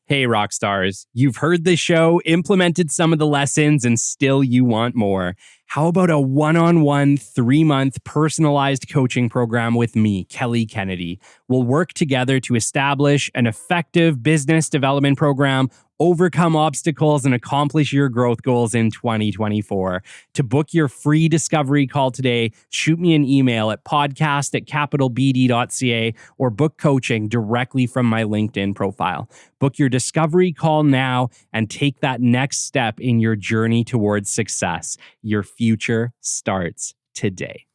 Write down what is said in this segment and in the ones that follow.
Hey, rock stars, you've heard this show, implemented some of the lessons, and still you want more. How about a one-on-one, 3-month personalized coaching program with me, Kelly Kennedy? We'll work together to establish an effective business development program, overcome obstacles, and accomplish your growth goals in 2024. To book your free discovery call today, shoot me an email at podcast@capitalbd.ca or book coaching directly from my LinkedIn profile. Book your discovery call now and take that next step in your journey towards success. Your future starts today.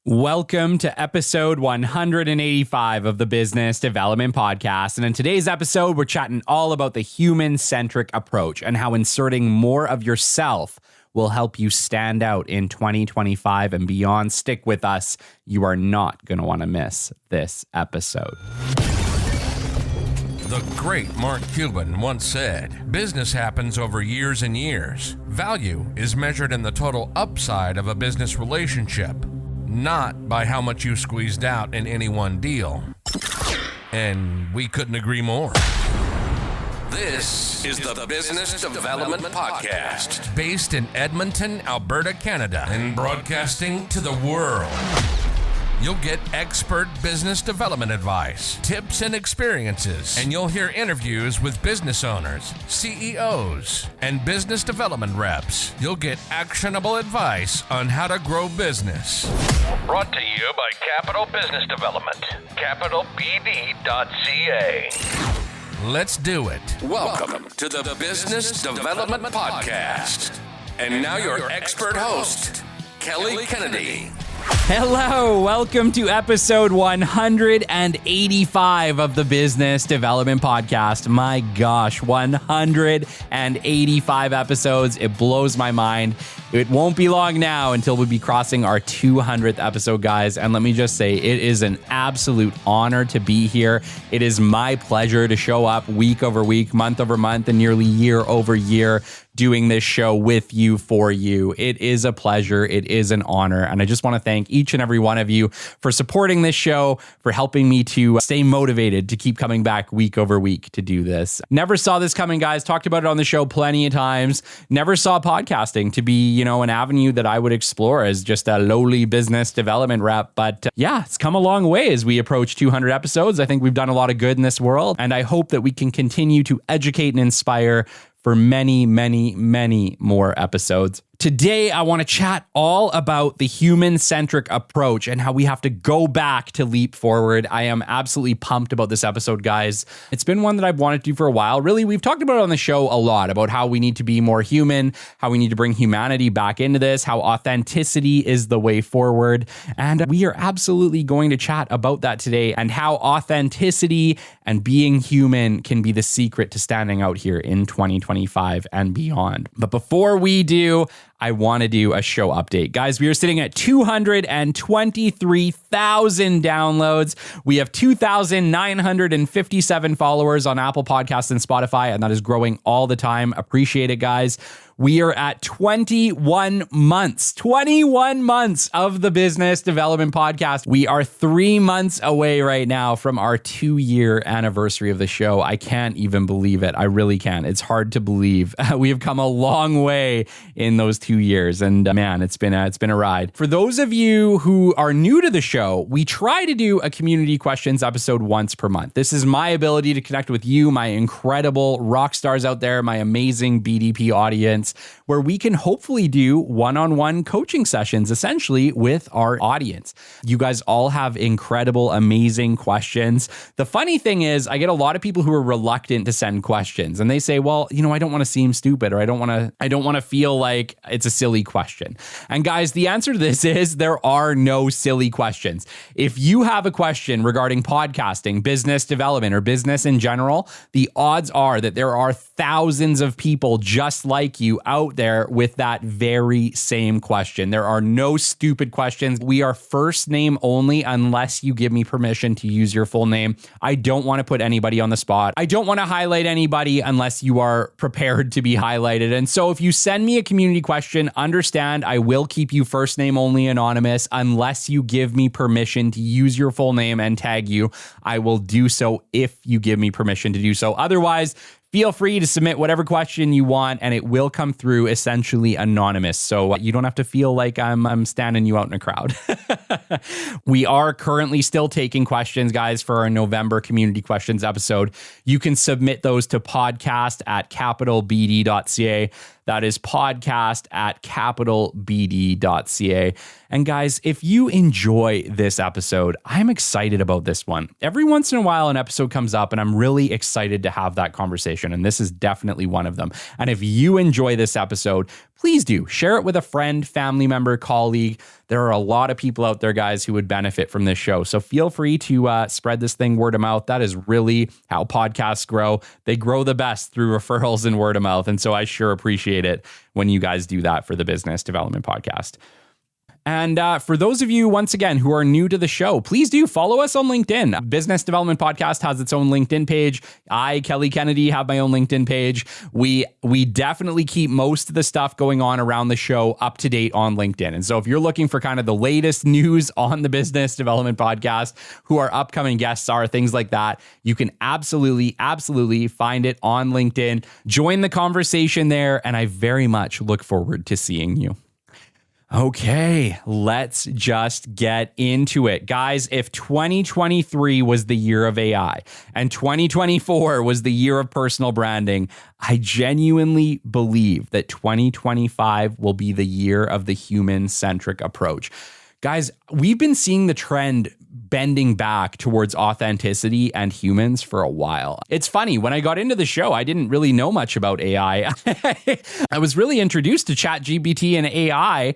Welcome to episode 185 of the Business Development Podcast. And in today's episode, we're chatting all about the human-centric approach and how inserting more of yourself will help you stand out in 2025 and beyond. Stick with us. You are not going to want to miss this episode. The great Mark Cuban once said, "Business happens over years and years. Value is measured in the total upside of a business relationship, not by how much you squeezed out in any one deal." And we couldn't agree more. This is the Business Development Podcast, based in Edmonton, Alberta, Canada, and broadcasting to the world. You'll get expert business development advice, tips and experiences, and you'll hear interviews with business owners, CEOs, and business development reps. You'll get actionable advice on how to grow business. Brought to you by Capital Business Development, capitalbd.ca. Let's do it. Welcome to the Business Development Podcast. And now your expert host, Kelly Kennedy. Hello, welcome to episode 185 of the Business Development Podcast. My gosh, 185 episodes. It blows my mind. It won't be long now until we'll be crossing our 200th episode, guys. And let me just say, it is an absolute honor to be here. It is my pleasure to show up week over week, month over month, and nearly year over year doing this show with you, for you. It is a pleasure. It is an honor. And I just want to thank each and every one of you for supporting this show, for helping me to stay motivated to keep coming back week over week to do this. Never saw this coming, guys. Talked about it on the show plenty of times. Never saw podcasting to be, an avenue that I would explore as just a lowly business development rep. But yeah, it's come a long way as we approach 200 episodes. I think we've done a lot of good in this world. And I hope that we can continue to educate and inspire for many, many, many more episodes. Today, I want to chat all about the human-centric approach and how we have to go back to leap forward. I am absolutely pumped about this episode, guys. It's been one that I've wanted to do for a while. Really, we've talked about it on the show a lot, about how we need to be more human, how we need to bring humanity back into this, how authenticity is the way forward. And we are absolutely going to chat about that today and how authenticity and being human can be the secret to standing out here in 2025 and beyond. But before we do, I want to do a show update. Guys, we are sitting at 223,000 downloads. We have 2,957 followers on Apple Podcasts and Spotify, and that is growing all the time. Appreciate it, guys. We are at 21 months of the Business Development Podcast. We are 3 months away right now from our 2-year anniversary of the show. I can't even believe it. I really can't. It's hard to believe. We have come a long way in those 2 years. And man, it's been a ride. For those of you who are new to the show, we try to do a community questions episode once per month. This is my ability to connect with you, my incredible rock stars out there, my amazing BDP audience, where we can hopefully do one-on-one coaching sessions, essentially, with our audience. You guys all have incredible, amazing questions. The funny thing is, I get a lot of people who are reluctant to send questions, and they say, well, I don't want to seem stupid, or I don't want to feel like it's a silly question. And guys, the answer to this is there are no silly questions. If you have a question regarding podcasting, business development, or business in general, the odds are that there are thousands of people just like you out there with that very same question. There are no stupid questions. We are first name only unless you give me permission to use your full name. I don't want to put anybody on the spot. I don't want to highlight anybody unless you are prepared to be highlighted. And so if you send me a community question, understand I will keep you first name only anonymous unless you give me permission to use your full name and tag you. I will do so if you give me permission to do so. Otherwise, Feel free to submit whatever question you want, and it will come through essentially anonymous. So you don't have to feel like I'm standing you out in a crowd. We are currently still taking questions, guys, for our November community questions episode. You can submit those to podcast@capitalbd.ca. That is podcast@capitalbd.ca. And guys, if you enjoy this episode, I'm excited about this one. Every once in a while, an episode comes up and I'm really excited to have that conversation. And this is definitely one of them. And if you enjoy this episode, please do share it with a friend, family member, colleague. There are a lot of people out there, guys, who would benefit from this show. So feel free to spread this thing word of mouth. That is really how podcasts grow. They grow the best through referrals and word of mouth. And so I sure appreciate it when you guys do that for the Business Development Podcast. And for those of you, once again, who are new to the show, please do follow us on LinkedIn. Business Development Podcast has its own LinkedIn page. I, Kelly Kennedy, have my own LinkedIn page. We definitely keep most of the stuff going on around the show up to date on LinkedIn. And so if you're looking for kind of the latest news on the Business Development Podcast, who our upcoming guests are, things like that, you can absolutely find it on LinkedIn. Join the conversation there, and I very much look forward to seeing you. Okay, let's just get into it. Guys, if 2023 was the year of AI and 2024 was the year of personal branding, I genuinely believe that 2025 will be the year of the human-centric approach. Guys, we've been seeing the trend bending back towards authenticity and humans for a while. It's funny, when I got into the show, I didn't really know much about AI. I was really introduced to ChatGPT and AI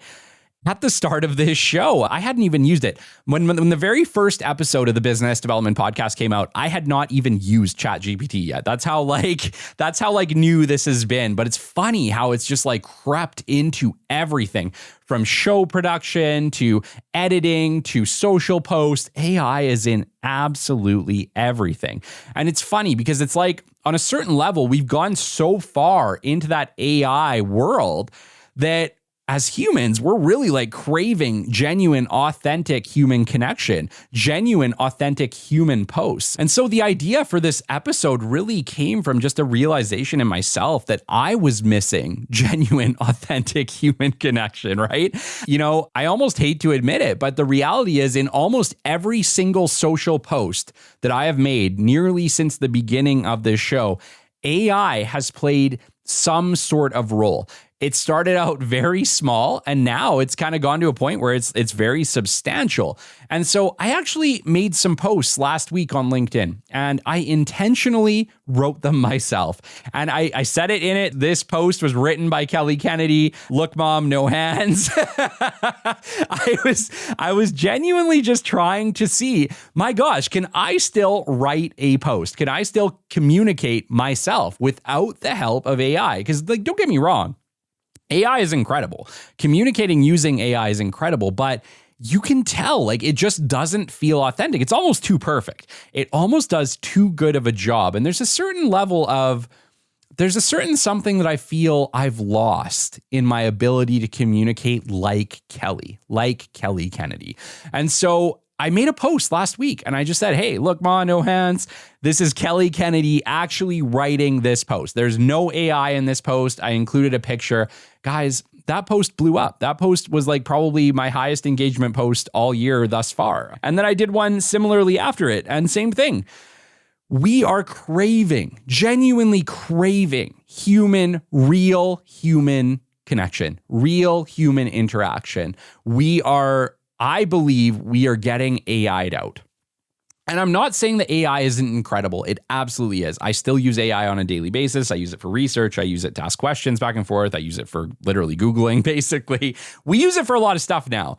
at the start of this show. I hadn't even used it. When the very first episode of the Business Development Podcast came out, I had not even used ChatGPT yet. That's how new this has been. But it's funny how it's just like crept into everything from show production to editing to social posts. AI is in absolutely everything. And it's funny because it's like on a certain level, we've gone so far into that AI world that as humans, we're really like craving genuine, authentic human connection, genuine, authentic human posts. And so the idea for this episode really came from just a realization in myself that I was missing genuine, authentic human connection, right? You know, I almost hate to admit it, but the reality is in almost every single social post that I have made nearly since the beginning of this show, AI has played some sort of role. It started out very small, and now it's kind of gone to a point where it's very substantial. And so I actually made some posts last week on LinkedIn, and I intentionally wrote them myself. And I said it in it. This post was written by Kelly Kennedy. Look, Mom, no hands. I was genuinely just trying to see, my gosh, can I still write a post? Can I still communicate myself without the help of AI? Because, like, don't get me wrong. AI is incredible. Communicating using AI is incredible, but you can tell, like, it just doesn't feel authentic. It's almost too perfect. It almost does too good of a job. And there's a certain something that I feel I've lost in my ability to communicate like Kelly Kennedy. And so I made a post last week and I just said, hey, look, Ma, no hands. This is Kelly Kennedy actually writing this post. There's no AI in this post. I included a picture. Guys, that post blew up. That post was like probably my highest engagement post all year thus far. And then I did one similarly after it, and same thing. We are genuinely craving real human connection, real human interaction. I believe we are getting AI'd out. And I'm not saying that AI isn't incredible. It absolutely is. I still use AI on a daily basis. I use it for research. I use it to ask questions back and forth. I use it for literally Googling, basically. We use it for a lot of stuff now.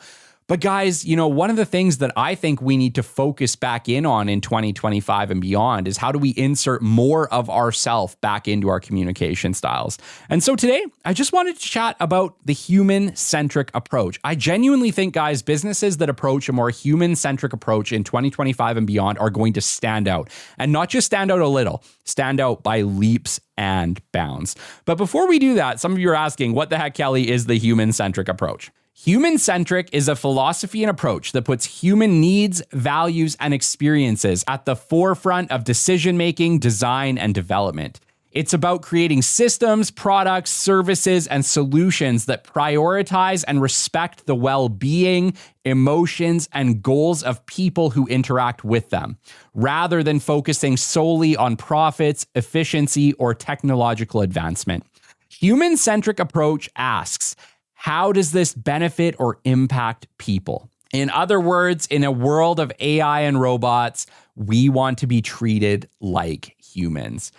But guys, you know, one of the things that I think we need to focus back in on in 2025 and beyond is how do we insert more of ourself back into our communication styles? And so today, I just wanted to chat about the human-centric approach. I genuinely think, guys, businesses that approach a more human-centric approach in 2025 and beyond are going to stand out. And not just stand out a little, stand out by leaps and bounds. But before we do that, some of you are asking, what the heck, Kelly, is the human-centric approach? Human-centric is a philosophy and approach that puts human needs, values, and experiences at the forefront of decision-making, design, and development. It's about creating systems, products, services, and solutions that prioritize and respect the well-being, emotions, and goals of people who interact with them, rather than focusing solely on profits, efficiency, or technological advancement. Human-centric approach asks, how does this benefit or impact people? In other words, in a world of AI and robots, we want to be treated like humans.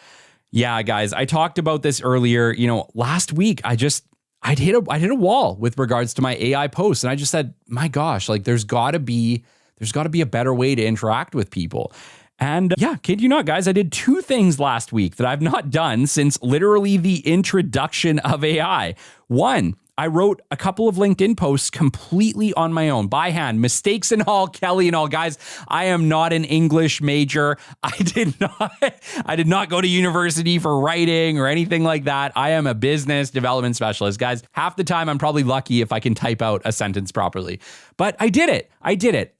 Yeah, guys, I talked about this earlier. Last week, I hit a wall with regards to my AI posts. And I just said, my gosh, like there's gotta be a better way to interact with people. And yeah, kid you not, guys, I did 2 things last week that I've not done since literally the introduction of AI. One, I wrote a couple of LinkedIn posts completely on my own, by hand, mistakes and all, Kelly and all. Guys, I am not an English major. I did not go to university for writing or anything like that. I am a business development specialist. Guys, half the time I'm probably lucky if I can type out a sentence properly. But I did it.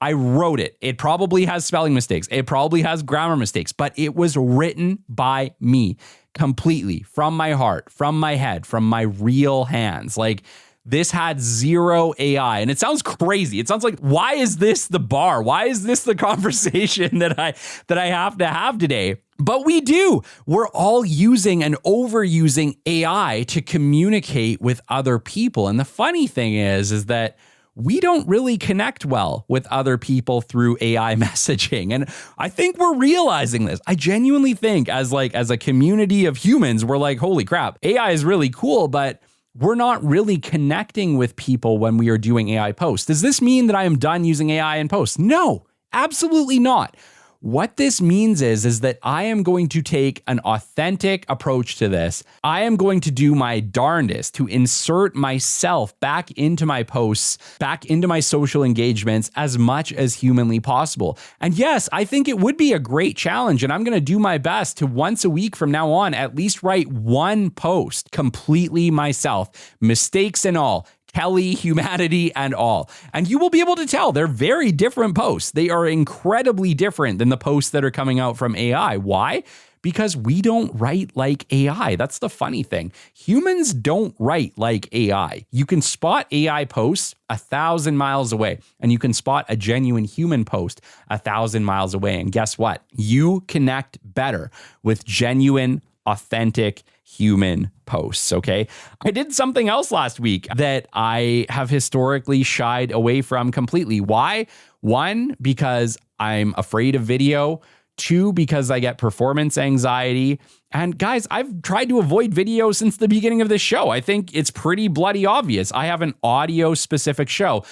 I wrote it. It probably has spelling mistakes. It probably has grammar mistakes, but it was written by me. Completely from my heart, from my head, from my real hands. Like this had zero AI, and it sounds crazy. It sounds like, why is this the bar? Why is this the conversation that I have to have today? But we do. We're all using and overusing AI to communicate with other people. And the funny thing is that we don't really connect well with other people through AI messaging. And I think we're realizing this. I genuinely think as a community of humans, we're like, holy crap, AI is really cool, but we're not really connecting with people when we are doing AI posts. Does this mean that I am done using AI in posts? No, absolutely not. What this means is that I am going to take an authentic approach to this. I am going to do my darndest to insert myself back into my posts, back into my social engagements as much as humanly possible. And yes, I think it would be a great challenge, and I'm going to do my best to once a week from now on at least write one post completely myself, mistakes and all. Kelly, humanity, and all. And you will be able to tell they're very different posts. They are incredibly different than the posts that are coming out from AI. Why? Because we don't write like AI. That's the funny thing. Humans don't write like AI. You can spot AI posts 1,000 miles away, and you can spot a genuine human post 1,000 miles away. And guess what? You connect better with genuine, authentic human posts, okay? I did something else last week that I have historically shied away from completely. Why? 1, because I'm afraid of video. 2, because I get performance anxiety. And guys, I've tried to avoid video since the beginning of this show. I think it's pretty bloody obvious. I have an audio specific show.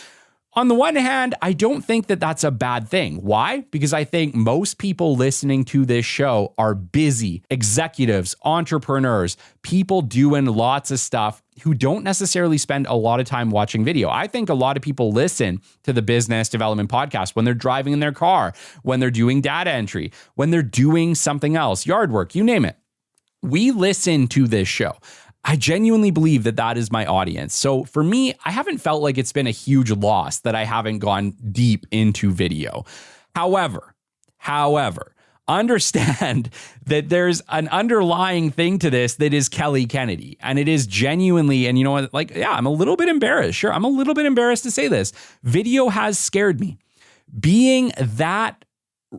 On the one hand, I don't think that that's a bad thing. Why? Because I think most people listening to this show are busy executives, entrepreneurs, people doing lots of stuff who don't necessarily spend a lot of time watching video. I think a lot of people listen to the Business Development Podcast when they're driving in their car, when they're doing data entry, when they're doing something else, yard work, you name it. We listen to this show. I genuinely believe that that is my audience. So for me, I haven't felt like it's been a huge loss that I haven't gone deep into video. However, understand that there's an underlying thing to this that is Kelly Kennedy. And it is genuinely, and you know what, like, yeah, I'm a little bit embarrassed. Sure, I'm a little bit embarrassed to say this. Video has scared me. Being that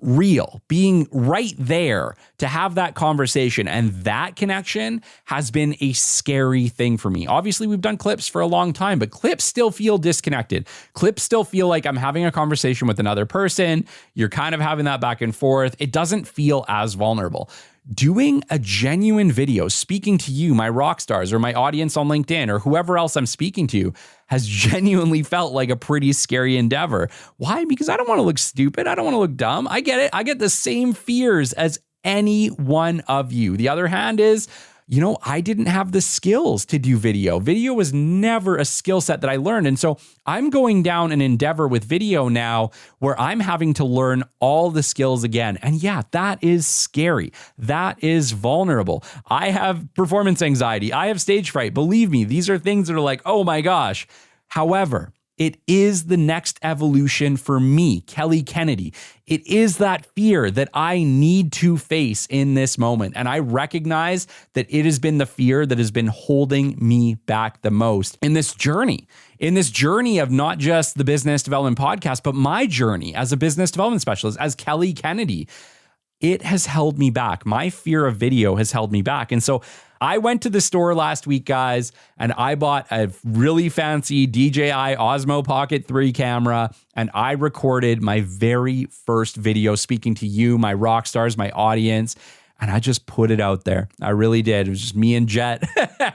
real, being right there to have that conversation and that connection has been a scary thing for me. Obviously, we've done clips for a long time, but clips still feel disconnected. Clips still feel like I'm having a conversation with another person. You're kind of having that back and forth. It doesn't feel as vulnerable. Doing a genuine video, speaking to you, my rock stars, or my audience on LinkedIn, or whoever else I'm speaking to, has genuinely felt like a pretty scary endeavor. Why? Because I don't want to look stupid. I don't want to look dumb. I get it. I get the same fears as any one of you. The other hand is, I didn't have the skills to do video. Video was never a skill set that I learned. And so I'm going down an endeavor with video now where I'm having to learn all the skills again. And yeah, that is scary. That is vulnerable. I have performance anxiety. I have stage fright. Believe me, these are things that are like, oh my gosh. However, It is the next evolution for me, Kelly Kennedy. It is that fear that I need to face in this moment. And I recognize that it has been the fear that has been holding me back the most in this journey of not just the Business Development Podcast, but my journey as a business development specialist, as Kelly Kennedy. It has held me back. My fear of video has held me back. And so I went to the store last week, guys, and I bought a really fancy DJI Osmo Pocket 3 camera, and I recorded my very first video speaking to you, my rock stars, my audience, and I just put it out there. I really did. It was just me and Jet,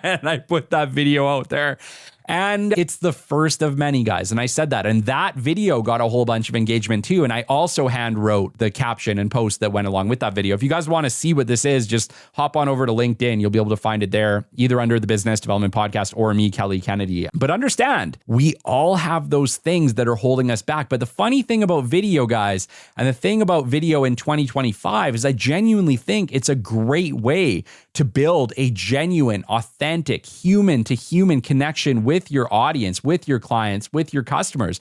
and I put that video out there. And it's the first of many, guys. And I said that. And that video got a whole bunch of engagement too. And I also hand wrote the caption and post that went along with that video. If you guys want to see what this is, just hop on over to LinkedIn. You'll be able to find it there, either under the Business Development Podcast or me, Kelly Kennedy. But understand, we all have those things that are holding us back. But the funny thing about video, guys, and the thing about video in 2025 is I genuinely think it's a great way to build a genuine, authentic, human-to-human connection with your audience, with your clients, with your customers.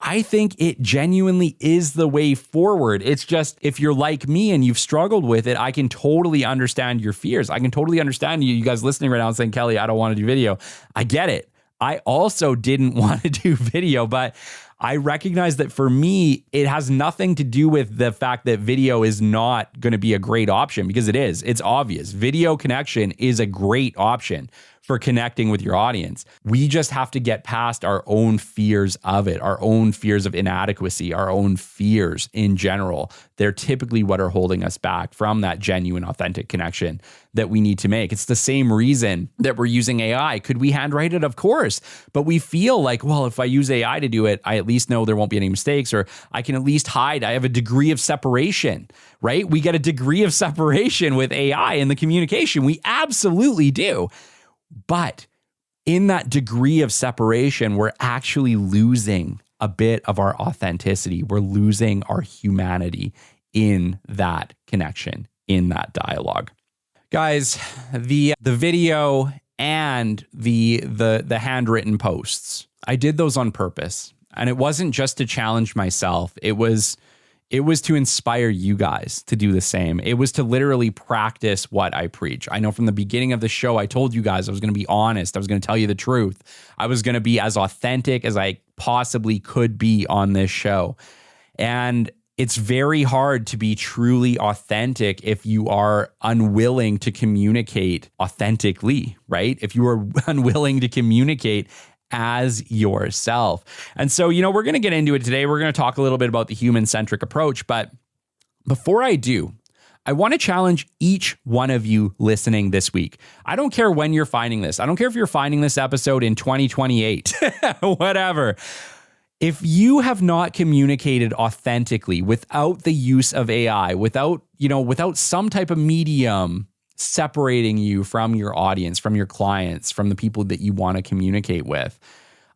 I think it genuinely is the way forward. It's just, if you're like me and you've struggled with it, I can totally understand your fears. I can totally understand you guys listening right now and saying, Kelly, I don't want to do video. I get it. I also didn't want to do video, but I recognize that for me, it has nothing to do with the fact that video is not going to be a great option, because it is. It's obvious. Video connection is a great option for connecting with your audience. We just have to get past our own fears of it, our own fears of inadequacy, our own fears in general. They're typically what are holding us back from that genuine, authentic connection that we need to make. It's the same reason that we're using AI. Could we handwrite it? Of course. But we feel like, well, if I use AI to do it, I at least know there won't be any mistakes, or I can at least hide. I have a degree of separation, right? We get a degree of separation with AI in the communication. We absolutely do. But in that degree of separation, we're actually losing a bit of our authenticity. We're losing our humanity in that connection, in that dialogue. Guys, the video and the handwritten posts, I did those on purpose. And it wasn't just to challenge myself. It was to inspire you guys to do the same. It was to literally practice what I preach. I know from the beginning of the show, I told you guys I was going to be honest. I was going to tell you the truth. I was going to be as authentic as I possibly could be on this show. And it's very hard to be truly authentic if you are unwilling to communicate authentically, right? If you are unwilling to communicate as yourself. And so, we're going to get into it today. We're going to talk a little bit about the human-centric approach. But before I do, I want to challenge each one of you listening this week. I don't care when you're finding this. I don't care if you're finding this episode in 2028, whatever. If you have not communicated authentically without the use of AI, without some type of medium separating you from your audience, from your clients, from the people that you want to communicate with,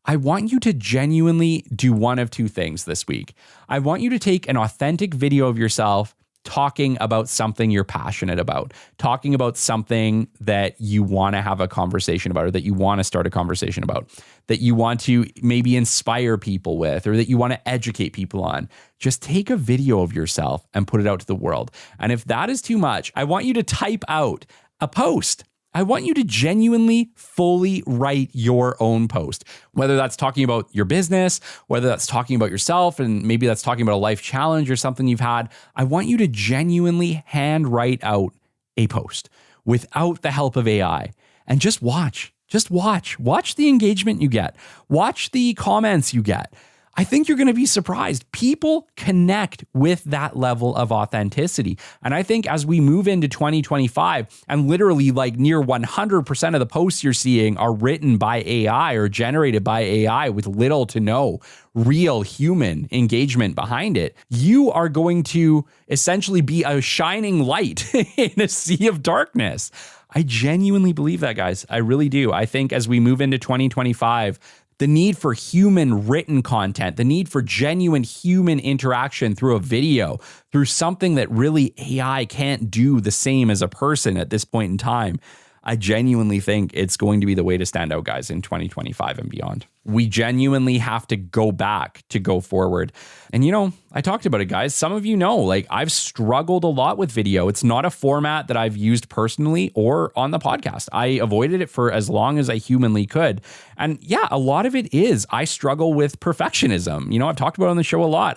I want you to genuinely do one of two things this week. I want you to take an authentic video of yourself talking about something you're passionate about, talking about something that you want to have a conversation about, or that you want to start a conversation about, that you want to maybe inspire people with, or that you want to educate people on. Just take a video of yourself and put it out to the world. And if that is too much, I want you to type out a post. I want you to genuinely, fully write your own post, whether that's talking about your business, whether that's talking about yourself, and maybe that's talking about a life challenge or something you've had. I want you to genuinely hand write out a post without the help of AI, and just watch the engagement you get. Watch the comments you get. I think you're going to be surprised. People connect with that level of authenticity. And I think as we move into 2025, and literally like near 100% of the posts you're seeing are written by AI or generated by AI with little to no real human engagement behind it, you are going to essentially be a shining light in a sea of darkness. I genuinely believe that, guys. I really do. I think as we move into 2025, the need for human written content, the need for genuine human interaction through a video, through something that really AI can't do the same as a person at this point in time, I genuinely think it's going to be the way to stand out, guys, in 2025 and beyond. We genuinely have to go back to go forward. And I talked about it, guys. Some of you know, like, I've struggled a lot with video. It's not a format that I've used personally or on the podcast. I avoided it for as long as I humanly could. And yeah, a lot of it is I struggle with perfectionism. I've talked about it on the show a lot.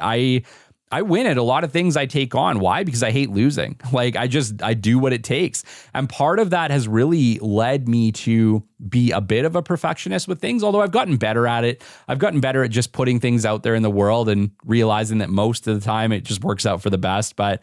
I win at a lot of things I take on. Why? Because I hate losing. Like, I do what it takes. And part of that has really led me to be a bit of a perfectionist with things, although I've gotten better at it. I've gotten better at just putting things out there in the world and realizing that most of the time it just works out for the best. But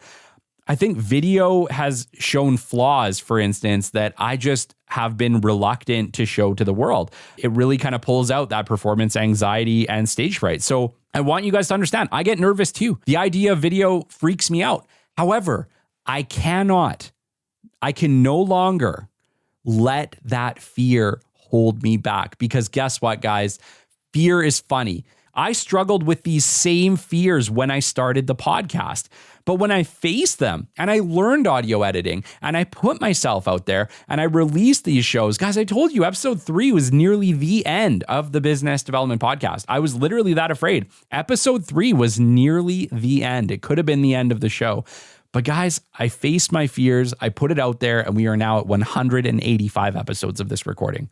I think video has shown flaws, for instance, that I just have been reluctant to show to the world. It really kind of pulls out that performance anxiety and stage fright. So I want you guys to understand, I get nervous too. The idea of video freaks me out. However, I can no longer let that fear hold me back, because guess what, guys? Fear is funny. I struggled with these same fears when I started the podcast. But when I faced them and I learned audio editing and I put myself out there and I released these shows, guys, I told you episode 3 was nearly the end of the Business Development Podcast. I was literally that afraid. Episode 3 was nearly the end. It could have been the end of the show. But guys, I faced my fears. I put it out there, and we are now at 185 episodes of this recording.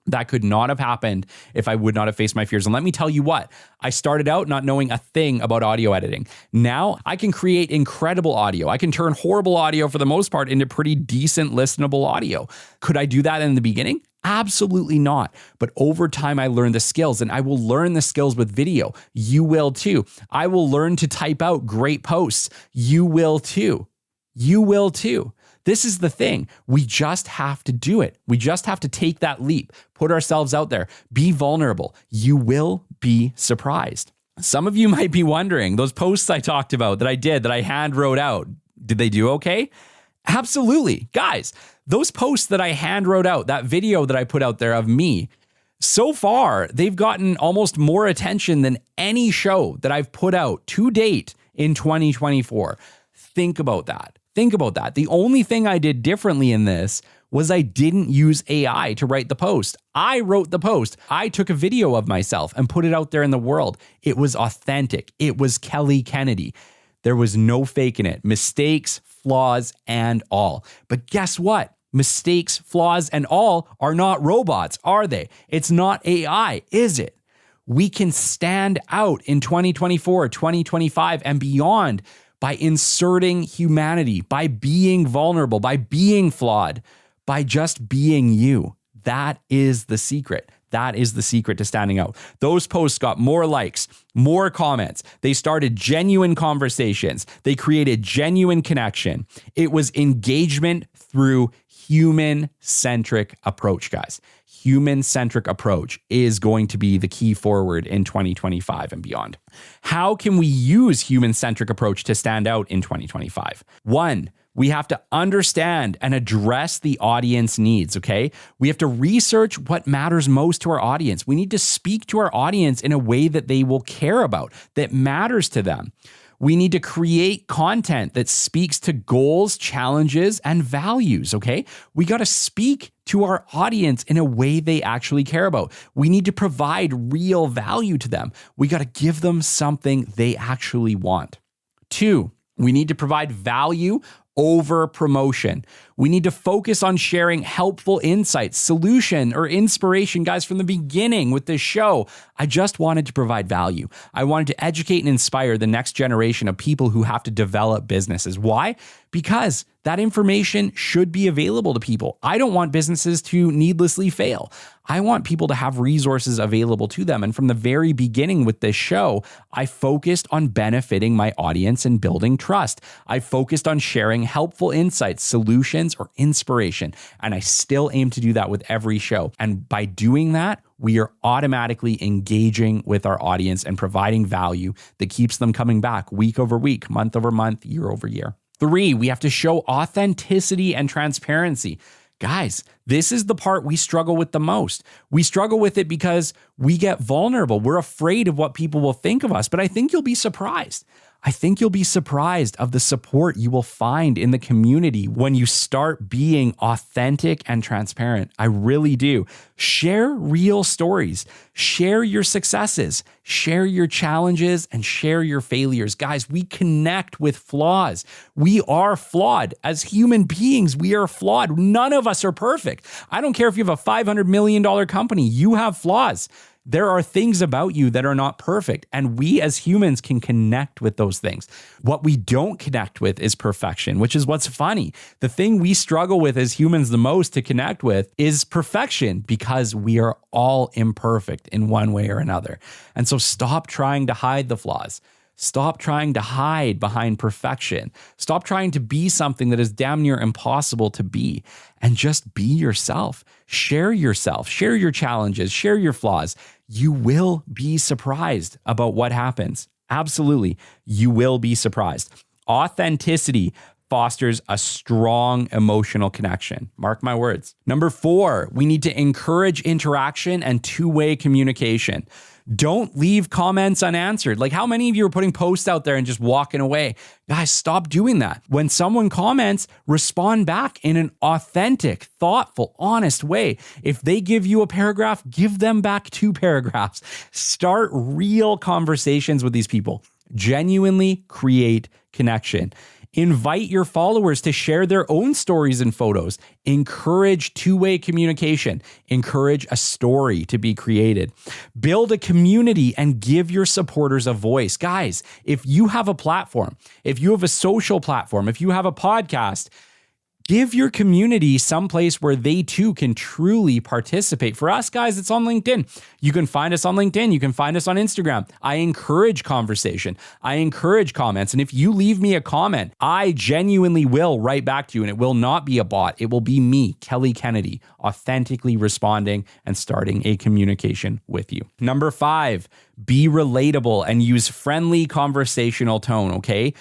That could not have happened if I would not have faced my fears. And let me tell you what, I started out not knowing a thing about audio editing. Now I can create incredible audio. I can turn horrible audio for the most part into pretty decent listenable audio. Could I do that in the beginning? Absolutely not. But over time, I learned the skills, and I will learn the skills with video. You will too. I will learn to type out great posts. You will too. You will too. This is the thing. We just have to do it. We just have to take that leap, put ourselves out there, be vulnerable. You will be surprised. Some of you might be wondering, those posts I talked about that I hand wrote out, did they do okay? Absolutely. Guys, those posts that I hand wrote out, that video that I put out there of me, so far, they've gotten almost more attention than any show that I've put out to date in 2024. Think about that. Think about that. The only thing I did differently in this was I didn't use AI to write the post. I wrote the post. I took a video of myself and put it out there in the world. It was authentic. It was Kelly Kennedy. There was no faking it. Mistakes, flaws, and all. But guess what? Mistakes, flaws, and all are not robots, are they? It's not AI, is it? We can stand out in 2024, 2025, and beyond by inserting humanity, by being vulnerable, by being flawed, by just being you. That is the secret. That is the secret to standing out. Those posts got more likes, more comments. They started genuine conversations. They created genuine connection. It was engagement through human-centric approach, guys. Human-centric approach is going to be the key forward in 2025 and beyond. How can we use human-centric approach to stand out in 2025? One, we have to understand and address the audience needs, okay? We have to research what matters most to our audience. We need to speak to our audience in a way that they will care about, that matters to them. We need to create content that speaks to goals, challenges, and values, okay? We got to speak to our audience in a way they actually care about. We need to provide real value to them. We got to give them something they actually want. Two, we need to provide value over promotion. We need to focus on sharing helpful insights, solution, or inspiration. Guys, from the beginning with this show, I just wanted to provide value. I wanted to educate and inspire the next generation of people who have to develop businesses. Why? Because that information should be available to people. I don't want businesses to needlessly fail. I want people to have resources available to them. And from the very beginning with this show, I focused on benefiting my audience and building trust. I focused on sharing helpful insights, solutions, or inspiration. And I still aim to do that with every show. And by doing that, we are automatically engaging with our audience and providing value that keeps them coming back week over week, month over month, year over year. Three, we have to show authenticity and transparency. Guys, this is the part we struggle with the most. We struggle with it because we get vulnerable. We're afraid of what people will think of us, but I think you'll be surprised. I think you'll be surprised of the support you will find in the community when you start being authentic and transparent. I really do. Share real stories, share your successes, share your challenges, and share your failures. Guys, we connect with flaws. We are flawed. As human beings, we are flawed. None of us are perfect. I don't care if you have a $500 million company, you have flaws. There are things about you that are not perfect, and we as humans can connect with those things. What we don't connect with is perfection, which is what's funny. The thing we struggle with as humans the most to connect with is perfection, because we are all imperfect in one way or another. And so stop trying to hide the flaws. Stop trying to hide behind perfection. Stop trying to be something that is damn near impossible to be, and just be yourself. Share yourself, share your challenges, share your flaws. You will be surprised about what happens. Absolutely. You will be surprised. Authenticity fosters a strong emotional connection. Mark my words. Number 4, we need to encourage interaction and two-way communication. Don't leave comments unanswered. Like, how many of you are putting posts out there and just walking away? Guys, stop doing that. When someone comments, respond back in an authentic, thoughtful, honest way. If they give you a paragraph, give them back 2 paragraphs. Start real conversations with these people. Genuinely create connection. Invite your followers to share their own stories and photos. Encourage two-way communication. Encourage a story to be created. Build a community and give your supporters a voice. Guys, if you have a platform, if you have a social platform, if you have a podcast, give your community someplace where they too can truly participate. For us, guys, it's on LinkedIn. You can find us on LinkedIn. You can find us on Instagram. I encourage conversation. I encourage comments. And if you leave me a comment, I genuinely will write back to you, and it will not be a bot. It will be me, Kelly Kennedy, authentically responding and starting a communication with you. Number 5, be relatable and use friendly conversational tone, okay?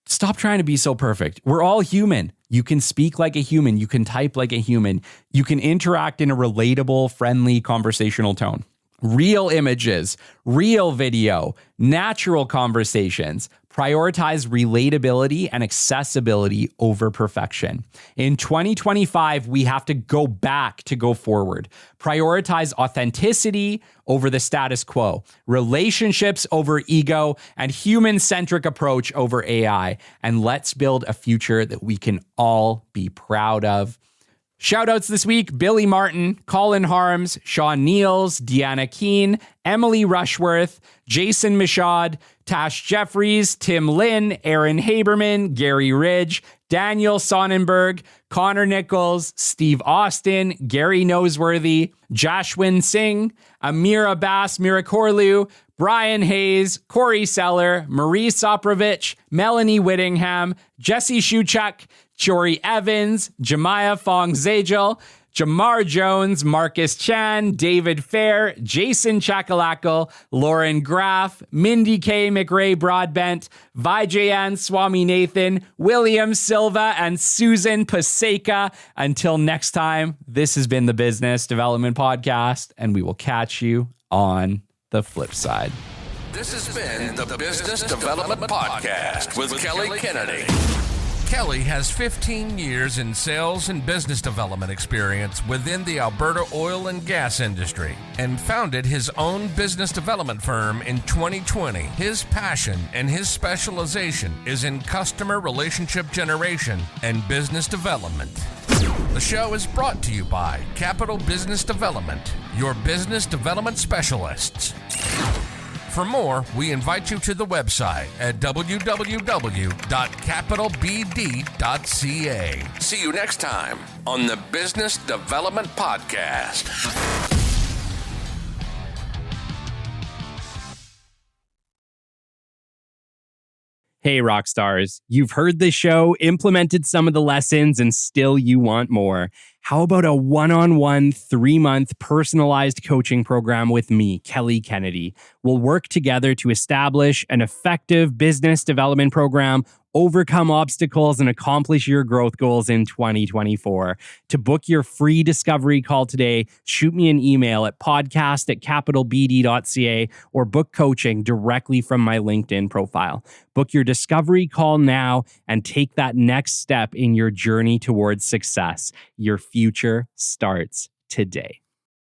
Stop trying to be so perfect. We're all human. You can speak like a human. You can type like a human. You can interact in a relatable, friendly, conversational tone. Real images, real video, natural conversations. Prioritize relatability and accessibility over perfection. In 2025, we have to go back to go forward. Prioritize authenticity over the status quo, relationships over ego, and human-centric approach over AI. And let's build a future that we can all be proud of. Shoutouts this week: Billy Martin, Colin Harms, Sean Niels, Deanna Keene, Emily Rushworth, Jason Michaud, Tash Jeffries, Tim Lynn, Aaron Haberman, Gary Ridge, Daniel Sonnenberg, Connor Nichols, Steve Austin, Gary Noseworthy, Jashwin Singh, Amir Abbas Mirakorlu, Brian Hayes, Corey Seller, Marie Soprovich, Melanie Whittingham, Jesse Shuchuk, Jory Evans, Jemiah Fong Zagel, Jamar Jones, Marcus Chan, David Fair, Jason Chakalakal, Lauren Graff, Mindy K. McRae Broadbent, Vijayan Swaminathan, William Silva, and Susan Paseka. Until next time, this has been the Business Development Podcast, and we will catch you on the flip side. This has been the Business Development Podcast with Kelly Kennedy. Kelly has 15 years in sales and business development experience within the Alberta oil and gas industry and founded his own business development firm in 2020. His passion and his specialization is in customer relationship generation and business development. The show is brought to you by Capital Business Development, your business development specialists. For more, we invite you to the website at www.capitalbd.ca. See you next time on the Business Development Podcast. Hey, rock stars, you've heard the show, implemented some of the lessons, and still you want more. How about a one-on-one 3-month personalized coaching program with me, Kelly Kennedy? We'll work together to establish an effective business development program overcome obstacles, and accomplish your growth goals in 2024. To book your free discovery call today, shoot me an email at podcast@capitalbd.ca or book coaching directly from my LinkedIn profile. Book your discovery call now and take that next step in your journey towards success. Your future starts today.